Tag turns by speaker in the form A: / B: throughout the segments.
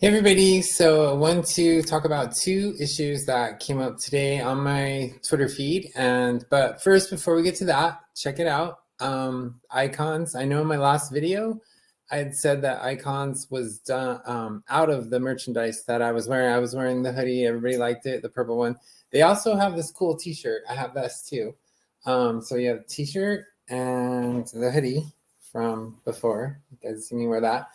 A: Hey everybody, so I want to talk about two issues that came up today on my Twitter feed. But first, before we get to that, check it out. Icons. I know in my last video, I had said that Icons was done out of the merchandise that I was wearing. I was wearing the hoodie. Everybody liked it, the purple one. They also have this cool t-shirt. I have this too. So you have the t-shirt and the hoodie from before. You guys see me wear that.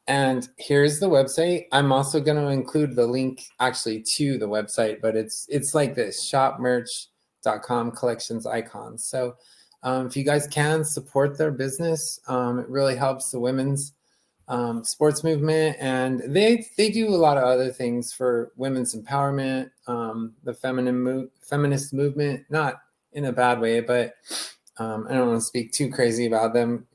A: And here's the website. I'm also going to include the link actually to the website, but it's like this: shopmerch.com collections icons. So if you guys can support their business, it really helps the women's sports movement, and they do a lot of other things for women's empowerment, the feminist movement, not in a bad way, but I don't want to speak too crazy about them,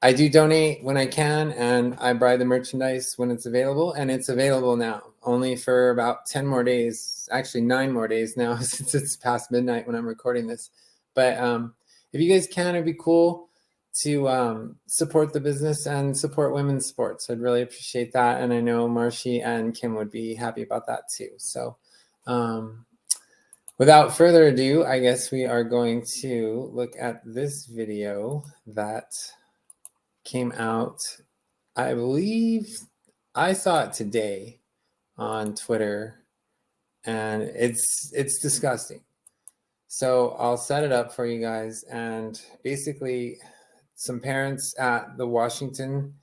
A: I do donate when I can, and I buy the merchandise when it's available, and it's available now, only for about 10 more days, actually 9 more days now, since it's past midnight when I'm recording this. But if you guys can, it'd be cool to support the business and support women's sports. I'd really appreciate that, and I know Marshy and Kim would be happy about that too. So without further ado, I guess we are going to look at this video that came out, I believe I saw it today on Twitter, and it's disgusting. So I'll set it up for you guys. And basically, some parents at the Washington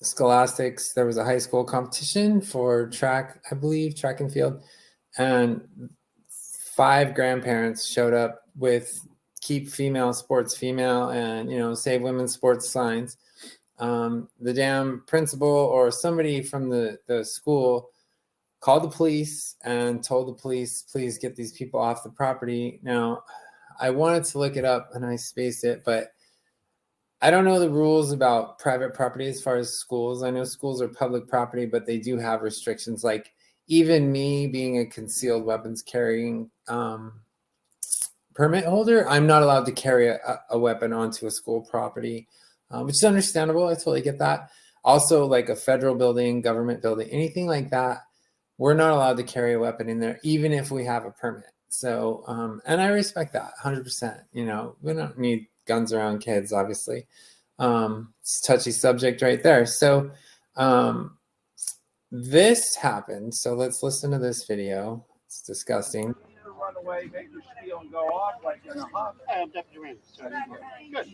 A: Scholastics, there was a high school competition for track, I believe, track and field, and 5 grandparents showed up with keep female sports female and save women's sports signs. The damn principal or somebody from the school called the police and told the police, please get these people off the property. Now, I wanted to look it up and I spaced it, but I don't know the rules about private property as far as schools. I know schools are public property, but they do have restrictions. Like even me being a concealed weapons carrying permit holder, I'm not allowed to carry a weapon onto a school property, which is understandable. I totally get that. Also, like a federal building, government building, anything like that, we're not allowed to carry a weapon in there, even if we have a permit. So, and I respect that 100%. We don't need guns around kids, obviously. It's a touchy subject right there. So this happened. So let's listen to this video. It's disgusting.
B: Run away, make your spiel, and go off like in a huff.
C: Deputy Rand. Good. This is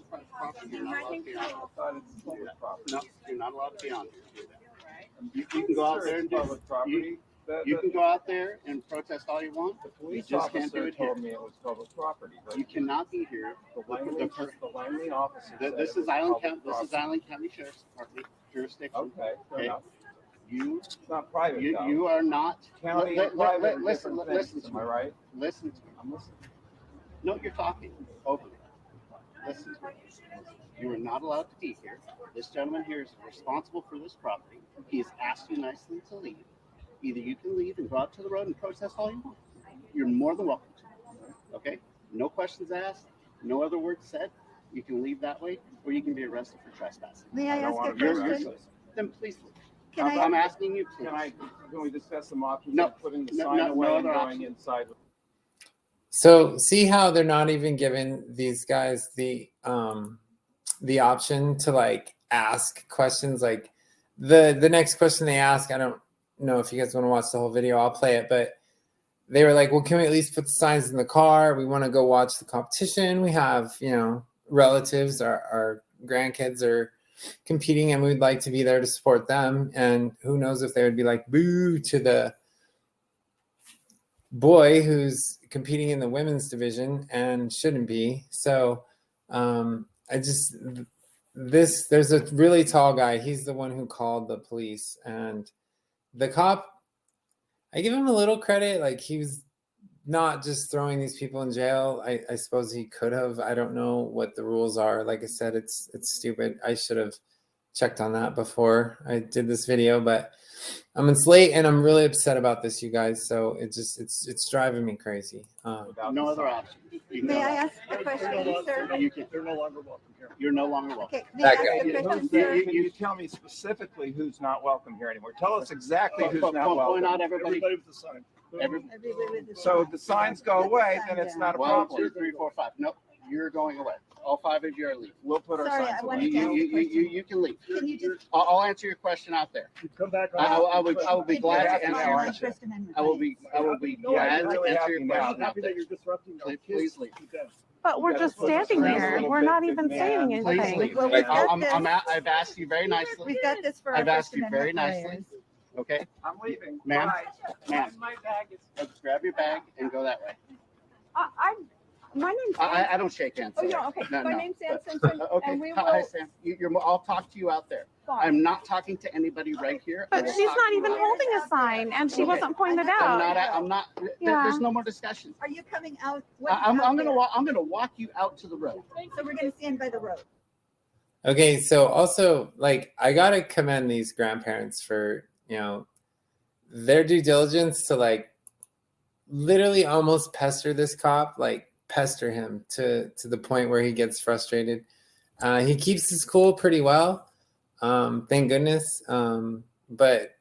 C: private property. You're not allowed to be on.
B: I thought it's public property.
C: No, you're not allowed to be on it. You can go out there and do
B: public property.
C: You can go out there and protest all you want.
B: The police
C: just can't do
B: officer
C: it here.
B: told me it was public property. But
C: You cannot be here.
B: the Langley officer said
C: This
B: it
C: is
B: was
C: Island
B: public
C: County. This is
B: property.
C: Island County Sheriff's Department jurisdiction.
B: Okay, fair enough.
C: It's
B: not private.
C: You are not.
B: County and private are
C: Listen
B: different things.
C: to
B: Am I
C: me.
B: right?
C: Listen to me.
B: I'm listening.
C: No, you're talking over me. Listen to me. You are not allowed to be here. This gentleman here is responsible for this property. He has asked you nicely to leave. Either you can leave and go out to the road and protest all you want. You're more than welcome to. Okay? No questions asked. No other words said. You can leave that way, or you can be arrested for trespassing.
D: May I
B: don't
D: ask
B: wanna
D: a
B: be
D: question?
B: arrested.
C: Then please leave.
D: Can
C: I'm
D: I,
C: asking you, please.
B: Can we discuss some options
C: No.
B: of putting the
C: No,
B: sign
C: no
B: away and
C: other
B: going
C: option.
B: inside?
A: So see how they're not even giving these guys the option to like ask questions. Like the next question they ask, I don't know if you guys want to watch the whole video, I'll play it, but they were like, well, can we at least put the signs in the car? We want to go watch the competition. We have, relatives, our grandkids are competing and we'd like to be there to support them. And who knows if they would be like, boo to the boy who's competing in the women's division and shouldn't be. So there's a really tall guy. He's the one who called the police, and the cop, I give him a little credit. Like he was not just throwing these people in jail. I suppose he could have. I don't know what the rules are. Like I said, it's stupid. I should have checked on that before I did this video, but it's late and I'm really upset about this, you guys. So it's driving me crazy.
C: No other option.
D: May I ask a question, sir?
B: They're no longer welcome here.
C: You're no longer welcome.
D: Okay, may I
A: That
D: ask
A: guy.
D: a question,
B: Can
D: sir?
B: you tell me specifically who's not welcome here anymore? Tell us exactly who's not
C: Point
B: welcome.
C: out everybody.
B: with the sign.
D: Everybody with the
B: So
D: sign.
B: the signs go
D: Put the
B: away,
D: sign
B: then it's
D: down.
B: not a
C: 1,
B: problem.
C: 2, 3, 4, 5. Nope, you're going away. All 5 of you are leaving.
B: We'll put our
D: Sorry,
B: signs
D: I
B: away.
D: wanted to ask a question.
C: You can leave.
D: Can you just?
C: I'll answer your question out there.
B: Come back.
C: I will be
D: Did
C: glad
D: you
C: to
D: ask
C: answer
D: my
C: your
B: aren't
C: question.
D: First Amendment
C: I will
D: rights?
C: be glad to answer your question out there.
B: you're disrupting.
C: Please leave.
E: But we're just standing here. We're not even saying
C: Please
E: anything.
C: leave.
D: Well, we've got this.
C: I've asked you very nicely.
D: We've got this for our
C: I've asked
D: First
C: you very
D: Amendment
C: nicely.
D: rights.
C: Okay,
B: I'm leaving.
C: Ma'am?
B: Bye.
C: ma'am,
B: My bag is.
C: grab your bag and go that way.
E: My name's
C: I don't shake hands.
E: Oh, yeah, okay.
C: No,
E: My
C: no.
E: name's Ann Simpson,
C: Okay,
E: and we
C: hi
E: will.
C: Sam. I'll talk to you out there. I'm not talking to anybody right here. I
E: But
C: will
E: she's
C: talk
E: not
C: to you
E: even
C: out there.
E: holding a sign, and she
C: Okay.
E: wasn't pointed
C: I'm
E: out.
C: not,
E: Yeah.
C: there's no more discussion.
D: Are you coming out? What's
C: I'm
D: out
C: gonna
D: there?
C: walk, I'm gonna walk you out to the road.
D: So we're gonna stand by the road.
A: Okay, so also like I gotta commend these grandparents for their due diligence to like literally almost pester this cop, like pester him to the point where he gets frustrated. He keeps his cool pretty well, thank goodness. But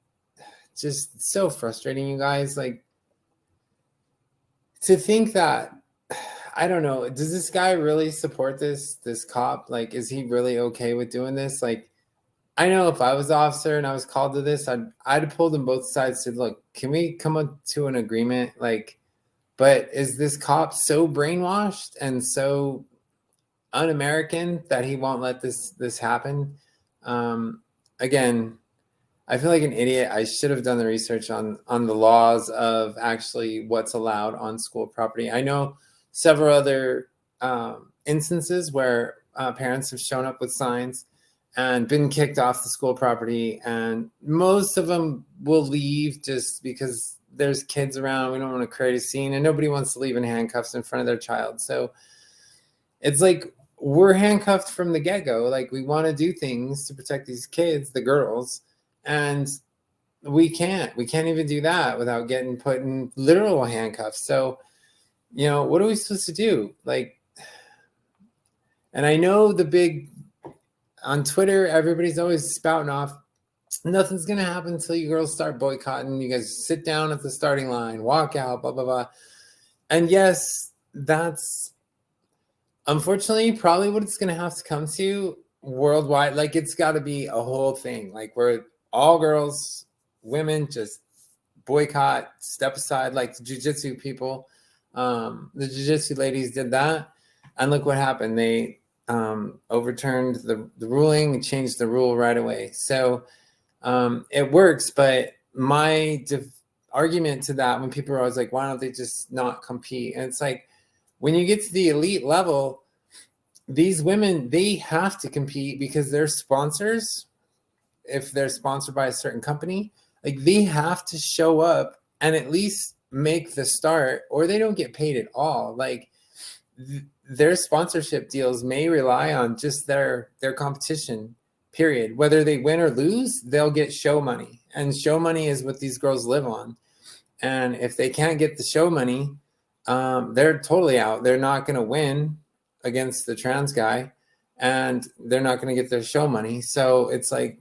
A: just so frustrating, you guys. Like to think that I don't know. Does this guy really support this cop? Like, is he really okay with doing this? Like, I know if I was the officer and I was called to this, I'd have pulled them both sides. Said, look, can we come up to an agreement? Like, but is this cop so brainwashed and so un-American that he won't let this happen? Again, I feel like an idiot. I should have done the research on the laws of actually what's allowed on school property. I know several other instances where parents have shown up with signs and been kicked off the school property, and most of them will leave just because there's kids around. We don't want to create a scene, and nobody wants to leave in handcuffs in front of their child. So it's like we're handcuffed from the get-go. Like we want to do things to protect these kids, the girls, and we can't even do that without getting put in literal handcuffs. So what are we supposed to do? Like, and I know the big on Twitter, everybody's always spouting off, nothing's going to happen until you girls start boycotting. You guys sit down at the starting line, walk out, blah, blah, blah. And yes, that's unfortunately probably what it's going to have to come to worldwide. Like it's got to be a whole thing. Like where all girls, women just boycott, step aside, like the jiu-jitsu people. The jiu-jitsu ladies did that. And look what happened. They overturned the ruling and changed the rule right away. So it works. But my argument to that, when people are always like, why don't they just not compete? And it's like, when you get to the elite level, these women, they have to compete because they're sponsors. If they're sponsored by a certain company, like they have to show up and at least make the start, or they don't get paid at all. Like their sponsorship deals may rely on just their competition, period. Whether they win or lose, they'll get show money, and show money is what these girls live on. And if they can't get the show money, they're totally out. They're not going to win against the trans guy, and they're not going to get their show money. So it's like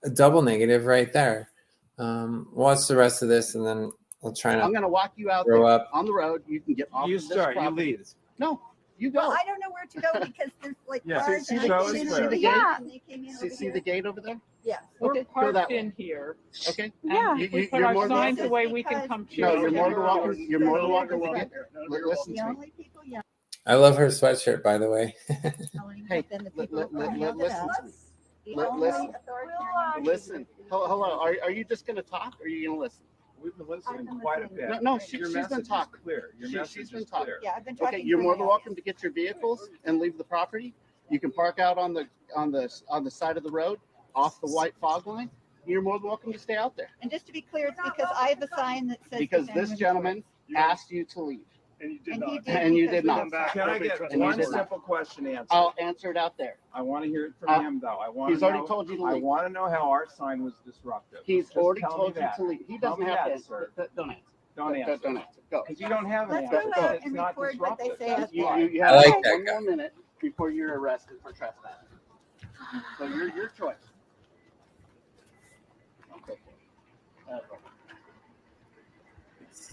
A: a double negative right there. Watch the rest of this, and then I'll try
C: I'm
A: to
C: gonna walk you out
A: grow
C: there
A: up.
C: on the road. You can get off
B: You
C: of this
B: start, you
C: property.
B: lead.
C: No, you
D: Well,
C: go.
D: I don't know where to go because there's like
B: Yeah.
D: cars
C: See
D: and
C: the-
D: I
C: see
D: came
C: the
D: in over
C: gate?
D: here
E: Yeah.
D: and they came in
C: See
D: over
C: the
D: here.
C: gate over there?
D: Yes.
C: Okay,
F: We're
C: go
F: parked
C: that way.
F: in here.
C: Okay.
E: Yeah.
C: You-
F: We put
C: you're
F: our
C: more than
F: signs
C: welcome.
F: away, we can
D: Because-
F: come cheer.
C: No, you're more than
F: for
C: welcome. You're more than welcome to get. Listen
D: The
C: to me.
D: only people yelling
A: I love her sweatshirt, by the way.
C: Hey,
D: have been the people who yelled at
C: listen
D: us.
C: to me.
D: The
C: Li-
D: only
C: listen.
D: authoritarian
C: Listen. Hello. Are you just gonna talk, or are you gonna listen?
B: We've been
D: I've
B: listening
D: been
B: quite a
D: listening.
B: bit.
C: No,
B: Your
C: she's been
B: message is
C: talking.
B: clear. Your
C: She's
B: message
C: been
B: is
C: talking.
B: clear.
D: Yeah, I've been talking.
C: Okay, you're
D: for
C: more than
D: minutes.
C: welcome to get your vehicles and leave the property. You can park out on the side of the road off the white fog line. You're more than welcome to stay out there
D: And just to be clear, it's because I have a sign that says.
C: because
D: defend
C: this
D: women's
C: gentleman
D: rights.
C: asked you to leave.
B: And you
D: And he did.
C: And you
D: because
C: did
D: we
C: not.
D: have-
B: Can I get
C: And you
B: one
C: did not.
B: simple question answered?
C: I'll answer it out there.
B: I want to hear it from him, though. I want
C: He's
B: to
C: already
B: know.
C: told you to
B: I
C: leave.
B: want to know how our sign was disruptive.
C: He's
B: Just
C: already
B: tell me
C: told you
B: that.
C: to leave. He
B: Tell
C: doesn't
B: me
C: have
B: that,
C: to answer.
B: sir.
C: Don't answer.
B: Don't answer.
C: Don't answer. Go.
B: Because you don't have an
D: Let's
B: answer.
D: go ahead
B: It's
D: and
B: not
D: record what they
B: disruptive.
D: say
B: That's
D: us
C: You,
B: why.
C: you, you
A: I
C: have
A: like
C: one
A: that guy.
C: more minute before you're arrested for trespassing. So your choice. Okay.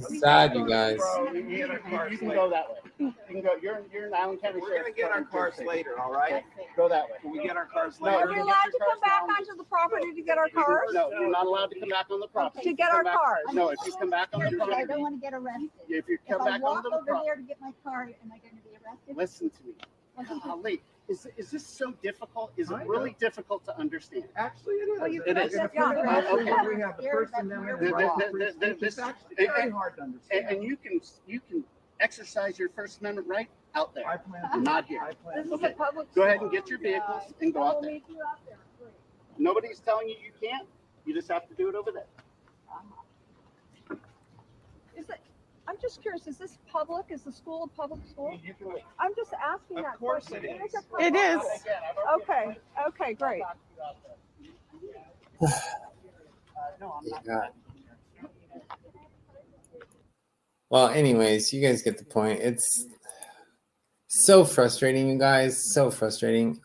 A: It's sad, you guys.
B: Bro, we can get our cars
C: You can
B: later.
C: go that way. You can go. You're in Island County.
B: We're gonna get our cars later, all right?
C: Go that way.
B: Can we get our cars
C: No,
B: later?
D: Are we allowed to come back onto the property to get our cars?
C: No, you're not allowed to come back on the property.
D: To get our cars?
C: No, if you come back on the
D: I don't
C: property,
D: want to get arrested.
C: if you
D: If
C: come
D: I
C: back
D: walk
C: on the
D: over
C: property,
D: there to get my car, am I going to be arrested?
C: listen to me. Golly, is this so difficult? Is it really difficult to understand?
B: Actually, it is.
D: Well, you
C: It
D: could
C: is.
D: just
B: Yeah,
D: get
B: actually,
C: okay.
B: we have the First Amendment and
C: Th-
B: right
C: th-
B: to free
C: th-
B: speech.
C: this-
B: It's actually very hard to understand.
C: And you can exercise your First Amendment right out
B: I
C: there,
B: plan to.
C: not here.
B: I plan
D: This
B: to.
D: is a public.
C: Go ahead and get your vehicles and go
D: I
C: out
D: will
C: there.
D: meet you out there. Great.
C: Nobody's telling you you can't. You just have to do it over there.
D: Is it, I'm just curious, is this public? Is the school a public school?
C: You can leave.
D: I'm just asking
B: Of
D: that
B: course
D: question.
B: it is.
D: a public
E: It is.
D: school?
C: Again, I've already
D: Okay, okay, great.
C: No, I'm not.
A: Yeah. Well, anyways, you guys get the point. It's so frustrating, you guys. So frustrating.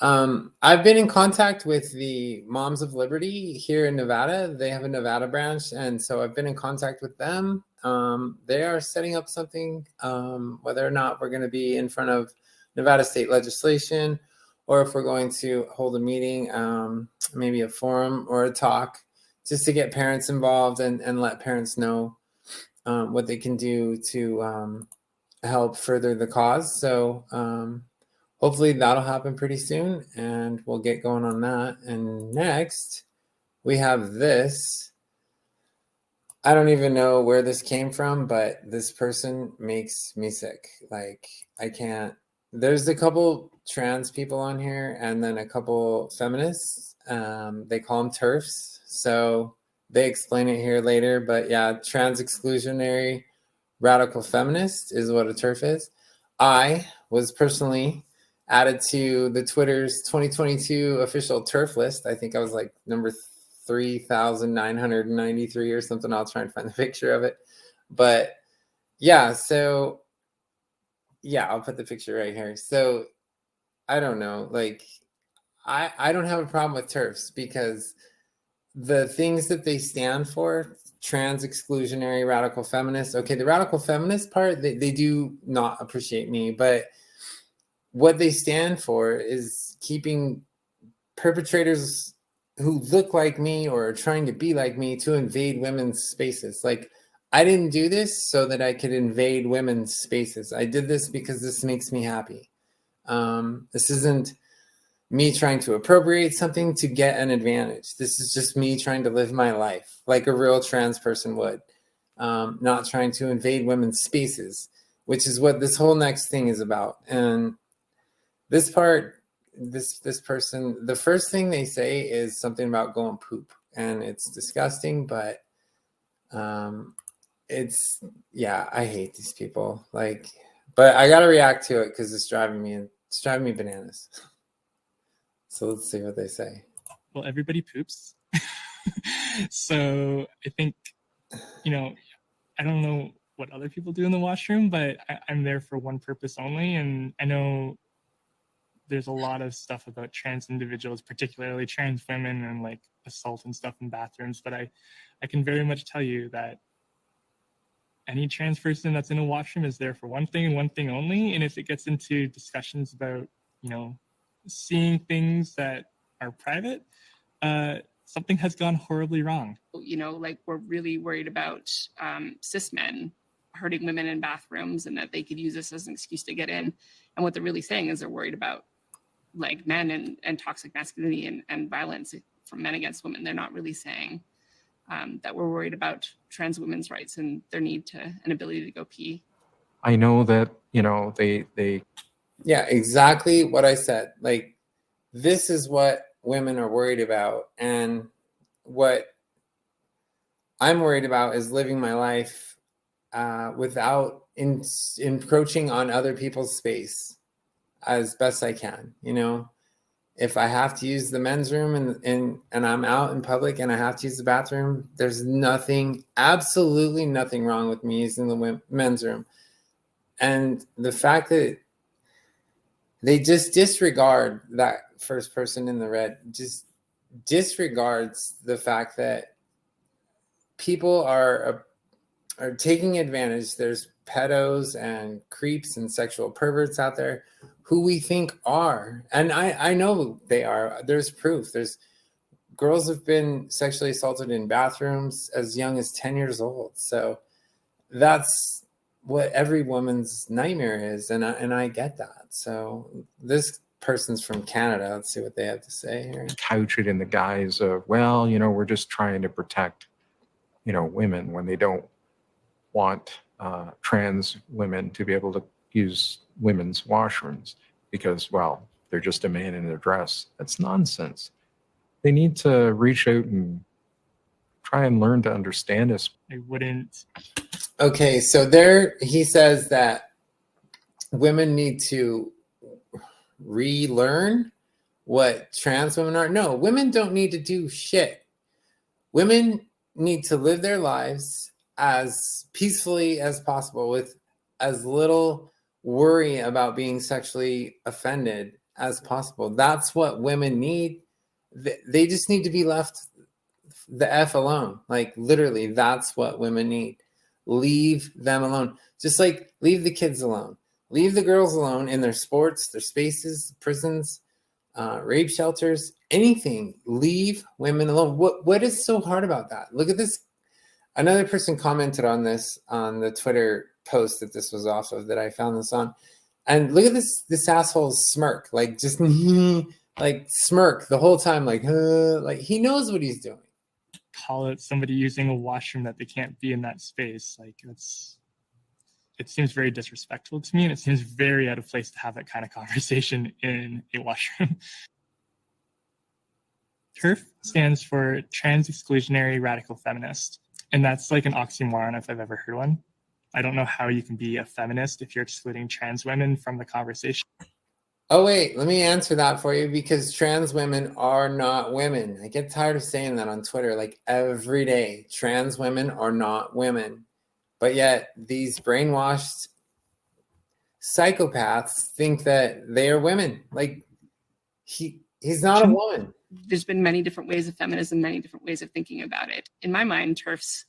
A: I've been in contact with the Moms of Liberty here in Nevada. They have a Nevada branch, and so I've been in contact with them. They are setting up something, whether or not we're going to be in front of Nevada state legislation, or if we're going to hold a meeting, maybe a forum or a talk, just to get parents involved and let parents know what they can do to help further the cause. So hopefully that'll happen pretty soon, and we'll get going on that. And next, we have this. I don't even know where this came from, but this person makes me sick. Like, I can't. There's a couple trans people on here, and then a couple feminists. They call them TERF'S. So they explain it here later. But yeah, trans exclusionary radical feminist is what a TERF is. I was personally added to the Twitter's 2022 official TERF list. I think I was like number 3,993 or something. I'll try and find the picture of it. But yeah, so yeah, I'll put the picture right here. So I don't know, like I don't have a problem with TERFs because the things that they stand for, trans exclusionary radical feminists. Okay, the radical feminist part, they do not appreciate me, but what they stand for is keeping perpetrators who look like me or are trying to be like me to invade women's spaces. Like, I didn't do this so that I could invade women's spaces. I did this because this makes me happy. This isn't me trying to appropriate something to get an advantage. This is just me trying to live my life like a real trans person would, not trying to invade women's spaces, which is what this whole next thing is about. And this part, this person, the first thing they say is something about going poop, and it's disgusting, but it's, yeah, I hate these people. Like, but I gotta react to it because it's driving me bananas. So let's see what they say.
F: Well, everybody poops. So I think, I don't know what other people do in the washroom, but I'm there for one purpose only. And I know there's a lot of stuff about trans individuals, particularly trans women, and like assault and stuff in bathrooms. But I can very much tell you that any trans person that's in a washroom is there for one thing and one thing only. And if it gets into discussions about, seeing things that are private, something has gone horribly wrong.
G: Like we're really worried about cis men hurting women in bathrooms and that they could use this as an excuse to get in. And what they're really saying is they're worried about like men and toxic masculinity and violence from men against women. They're not really saying that we're worried about trans women's rights and their need to an ability to go pee.
H: I know that, they
A: Yeah, exactly what I said. Like, this is what women are worried about. And what I'm worried about is living my life without encroaching on other people's space as best I can. You know, if I have to use the men's room and I'm out in public and I have to use the bathroom, there's absolutely nothing wrong with me using the men's room. And the fact that they just disregard that first person in the red, just disregards the fact that people are taking advantage. There's pedos and creeps and sexual perverts out there who we think are, and I know they are. There's proof. There's girls have been sexually assaulted in bathrooms as young as 10 years old. So that's what every woman's nightmare is, and I get that. So this person's from Canada. Let's see what they have to say here.
H: Couch it in the guise of, well, you know, we're just trying to protect, you know, women, when they don't want trans women to be able to use women's washrooms because, well, they're just a man in a dress. That's nonsense. They need to reach out and try and learn to understand us.
F: I wouldn't.
A: Okay, so there he says that women need to relearn what trans women are. No, women don't need to do shit. Women need to live their lives as peacefully as possible with as little worry about being sexually offended as possible. That's what women need. They just need to be left the F alone. Like literally, that's what women need. Leave them alone. Just like leave the kids alone. Leave the girls alone in their sports, their spaces, prisons, rape shelters, anything. Leave women alone. What is so hard about that? Look at this. Another person commented on this on the Twitter post that this was off of, that I found this on. And look at this asshole's smirk. Like just like smirk the whole time, like he knows what he's doing.
F: Call it somebody using a washroom that they can't be in that space. Like it seems very disrespectful to me, and it seems very out of place to have that kind of conversation in a washroom. TERF stands for Trans Exclusionary Radical Feminist, and that's like an oxymoron if I've ever heard one. I don't know how you can be a feminist if you're excluding trans women from the conversation.
A: Oh, wait, let me answer that for you, because trans women are not women. I get tired of saying that on Twitter like every day. Trans women are not women. But yet these brainwashed psychopaths think that they are women. Like he's not a woman.
G: There's been many different ways of feminism, many different ways of thinking about it. In my mind, TERFs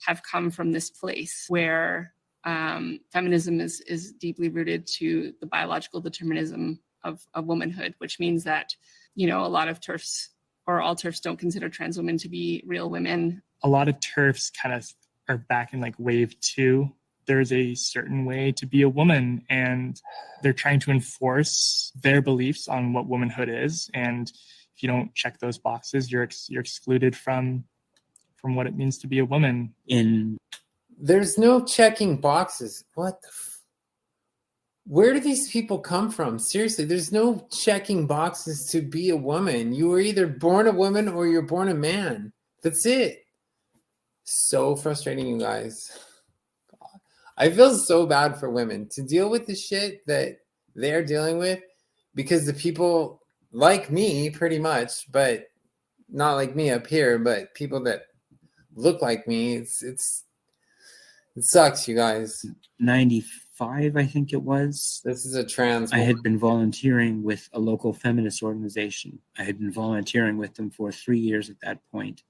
G: have come from this place where feminism is deeply rooted to the biological determinism of womanhood, which means that, you know, a lot of TERFs or all TERFs don't consider trans women to be real women.
F: A lot of TERFs kind of are back in like wave 2. There's a certain way to be a woman, and they're trying to enforce their beliefs on what womanhood is. And if you don't check those boxes, you're excluded from what it means to be a woman.
A: There's no checking boxes. What the where do these people come from? Seriously, there's no checking boxes to be a woman. You were either born a woman or you're born a man. That's it. So frustrating, you guys. God. I feel so bad for women to deal with the shit that they're dealing with, because the people like me, pretty much, but not like me up here, but people that look like me, it sucks, you guys.
I: 95, I think it was.
A: This is a trans
I: I
A: woman.
I: had been volunteering with a local feminist organization. I had been volunteering with them for 3 years at that point.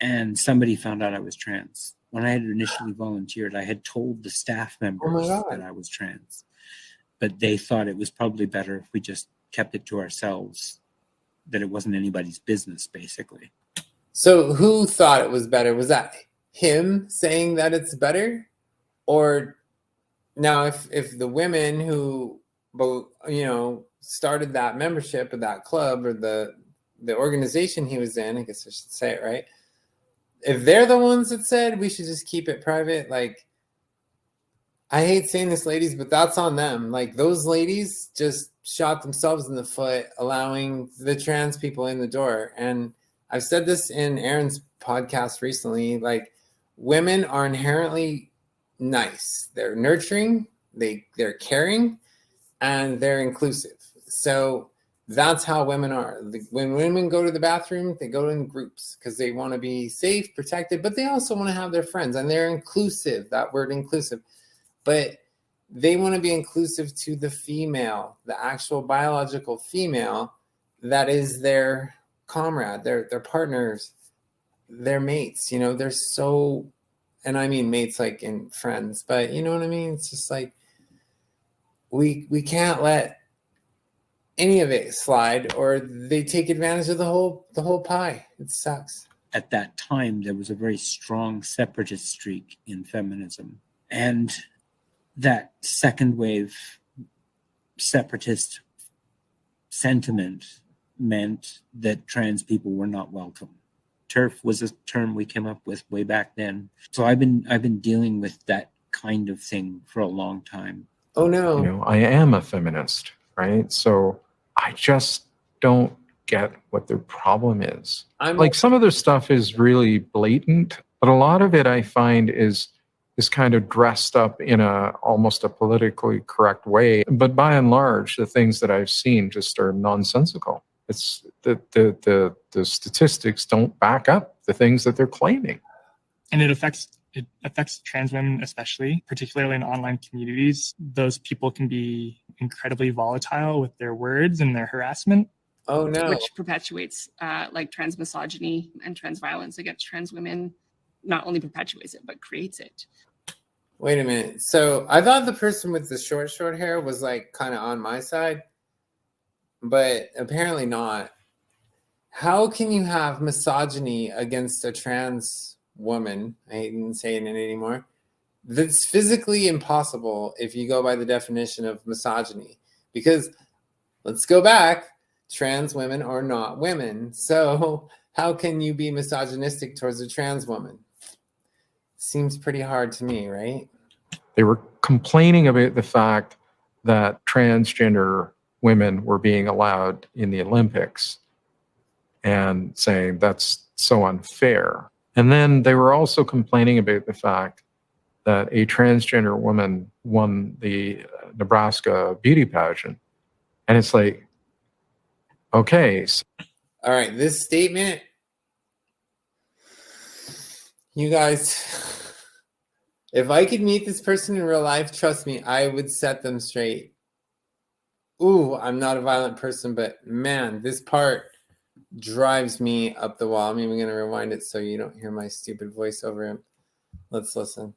I: And somebody found out I was trans. When I had initially volunteered, I had told the staff members that I was trans. But they thought it was probably better if we just kept it to ourselves, that it wasn't anybody's business, basically.
A: So who thought it was better? Was that him saying that it's better? Or now if the women who, you know, started that membership of that club or the organization he was in, I guess I should say it right, if they're the ones that said we should just keep it private, like, I hate saying this, ladies, but that's on them. Like, those ladies just shot themselves in the foot, allowing the trans people in the door. And I've said this in Aaron's podcast recently, like, women are inherently nice. They're nurturing, they're caring, and they're inclusive. So that's how women are. When women go to the bathroom, they go in groups because they want to be safe, protected, but they also want to have their friends, and they're inclusive. That word inclusive. But they want to be inclusive to the female, the actual biological female that is their comrade, their partners, their mates. They're so, and I mean mates like in friends, but you know what I mean? It's just like we can't let any of it slide, or they take advantage of the whole pie. It sucks.
I: At that time, there was a very strong separatist streak in feminism. And that second wave separatist sentiment meant that trans people were not welcome. TERF was a term we came up with way back then. So I've been dealing with that kind of thing for a long time.
A: Oh no.
H: I am a feminist, right? So I just don't get what their problem is. Like some of their stuff is really blatant, but a lot of it I find is kind of dressed up in almost a politically correct way. But by and large, the things that I've seen just are nonsensical. It's the statistics don't back up the things that they're claiming.
F: And it affects trans women, especially, particularly in online communities. Those people can be incredibly volatile with their words and their harassment.
A: Oh no.
G: Which perpetuates like trans misogyny and trans violence against trans women. Not only perpetuates it, but creates it.
A: Wait a minute. So I thought the person with the short hair was like kind of on my side, but apparently not. How can you have misogyny against a trans woman? I hate saying it anymore. That's physically impossible if you go by the definition of misogyny. Because let's go back, trans women are not women. So how can you be misogynistic towards a trans woman? Seems pretty hard to me, right?
H: They were complaining about the fact that transgender women were being allowed in the Olympics and saying that's so unfair. And then they were also complaining about the fact that a transgender woman won the Nebraska beauty pageant. And it's like, okay.
A: All right, this statement, you guys, if I could meet this person in real life, trust me, I would set them straight. Ooh, I'm not a violent person, but man, this part drives me up the wall. I'm even going to rewind it so you don't hear my stupid voice over him. Let's listen.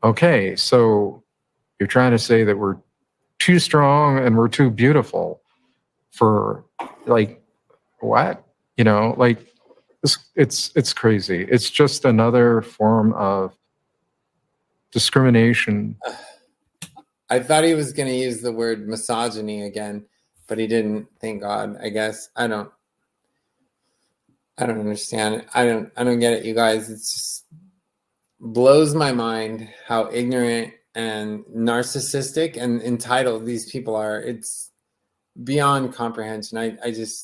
H: Okay, so you're trying to say that we're too strong and we're too beautiful for, like, what? Like, it's crazy. It's just another form of discrimination.
A: I thought he was going to use the word misogyny again, but he didn't. Thank God. I guess I don't understand. I don't get it, you guys. It just blows my mind how ignorant and narcissistic and entitled these people are. It's beyond comprehension.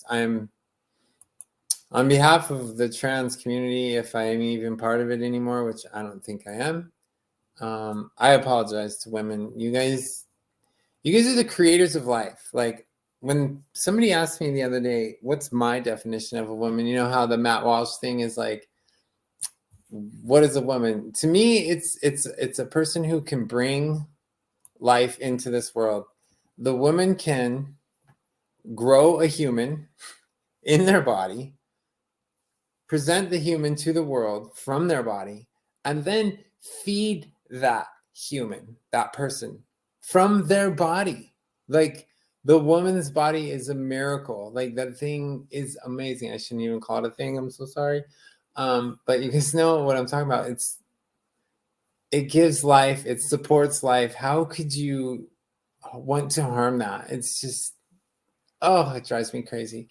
A: I'm on behalf of the trans community, if I am even part of it anymore, which I don't think I am. I apologize to women. You guys are the creators of life. Like, when somebody asked me the other day, what's my definition of a woman? You know how the Matt Walsh thing is like, what is a woman? To me, it's a person who can bring life into this world. The woman can grow a human in their body, present the human to the world from their body, and then feed that human, that person, from their body. Like, the woman's body is a miracle. Like, that thing is amazing. I shouldn't even call it a thing. I'm so sorry. But you guys know what I'm talking about. It gives life. It supports life. How could you want to harm that? It's just, it drives me crazy.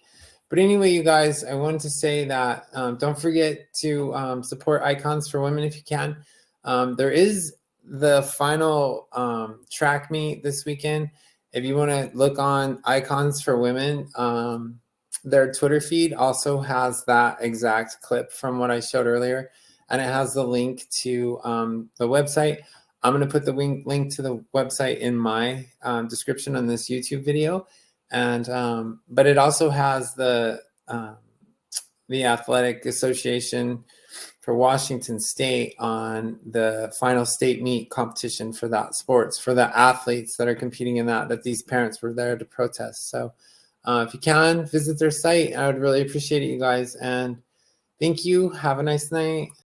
A: But anyway, you guys, I wanted to say that don't forget to support Icons for Women if you can. There is the final track meet this weekend. If you want to look on Icons for Women, their Twitter feed also has that exact clip from what I showed earlier. and it has the link to the website. I'm going to put the link to the website in my description on this YouTube video, and but it also has the Athletic Association for Washington State on the final state meet competition for that sports, for the athletes that are competing in that these parents were there to protest. So if you can visit their site, I would really appreciate it, you guys. And thank you. Have a nice night.